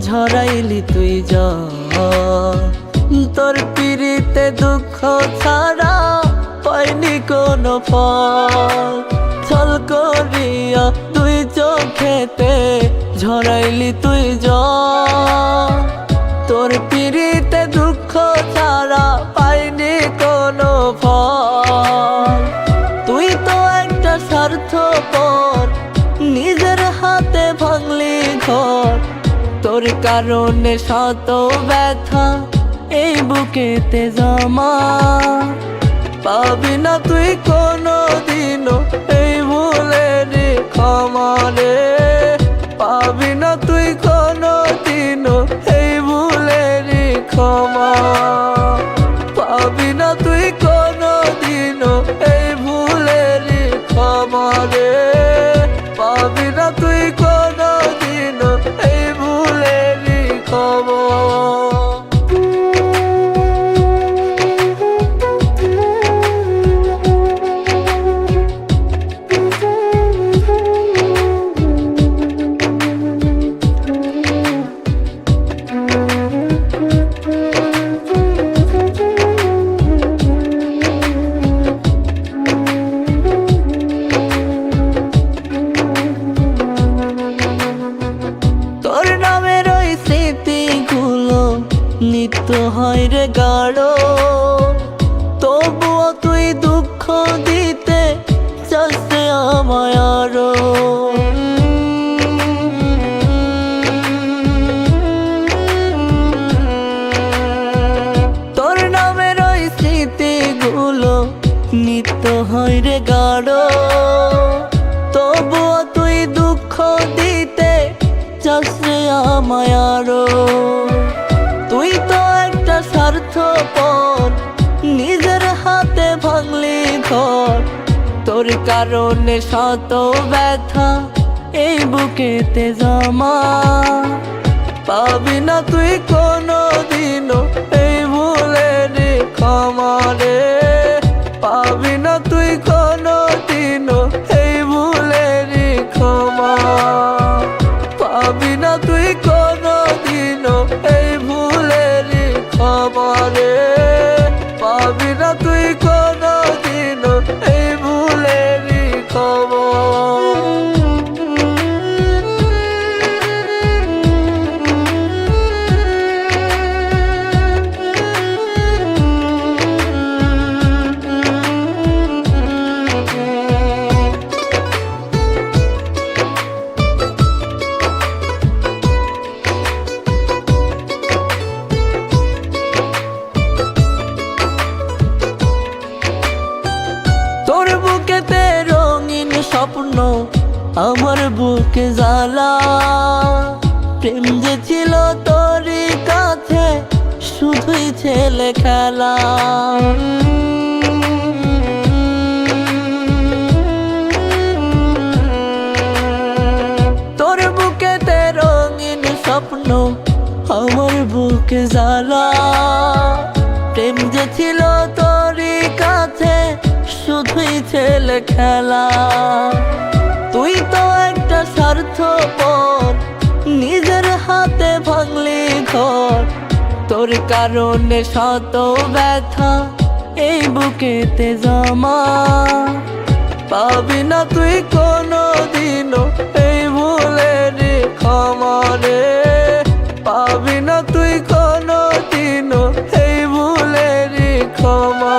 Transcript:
ঝরাইলি তুই যা তোর পিড়িতে দুঃখ ছাড়া পাইনি কোনো ফল ছল করিয়া তুই চোখেতে ঝরাইলি তুই যা তোর পিড়িতে দুঃখ ছাড়া পাইনি কোনো ফল তুই তো একটা স্বার্থপর নিজের হাতে ভাঙলি ঘর তোর কারণে শত ব্যথা এই বুকেতে জমা পাবি না তুই কোনো দিনও এই ভুলের ক্ষমা রে পাবি না তুই কোনো দিনও এই ভুলের ক্ষমা পাবি না তুই কোনো দিনও এই ভুলের ক্ষমা রে পাবি না তুই কোনো দিনও এই ভুলের ক্ষমা নিত্য হয় রে গাঢ় তবুও তুই দুঃখ দিতে চাস আমায় আরো তোর নামের ওই স্মৃতিগুলো নিত্য হয় রে গাঢ় তবুও তুই দুঃখ দিতে চাস আমায় আরো তুই তো একটা স্বার্থপর নিজের হাতে ভাঙলি ঘর তোর কারণে শত ব্যথা এই বুকেতে জমা পাবি না তুই কোনো দিনও এই ভুলের ক্ষমা রে পাবি না তুই কোনো দিনও এই ভুলের ক্ষমা পাবি না তুই কোনো দিনও এই ভুলের ক্ষমা রে পাবি না তুই কোনো দিনও এই ভুলের ক্ষমা তোর বুকেতে রঙিন স্বপ্ন আমার বুকে জ্বালা প্রেম যে ছিল তোর কাছে শুধুই ছেলে খেলা তোর বুকেতে রঙিন স্বপ্ন আমার বুকে জ্বালা প্রেম যে ছিল তোর কাছে শুধুই ছেলে খেলা তুই তো একটা স্বার্থপর নিজের হাতে ভাঙলি ঘর তোর কারণে শত ব্যথা এই বুকেতে জমা পাবি না তুই কোনো দিনও এই ভুলের ক্ষমা রে পাবি না তুই কোনো দিনও এই ভুলের ক্ষমা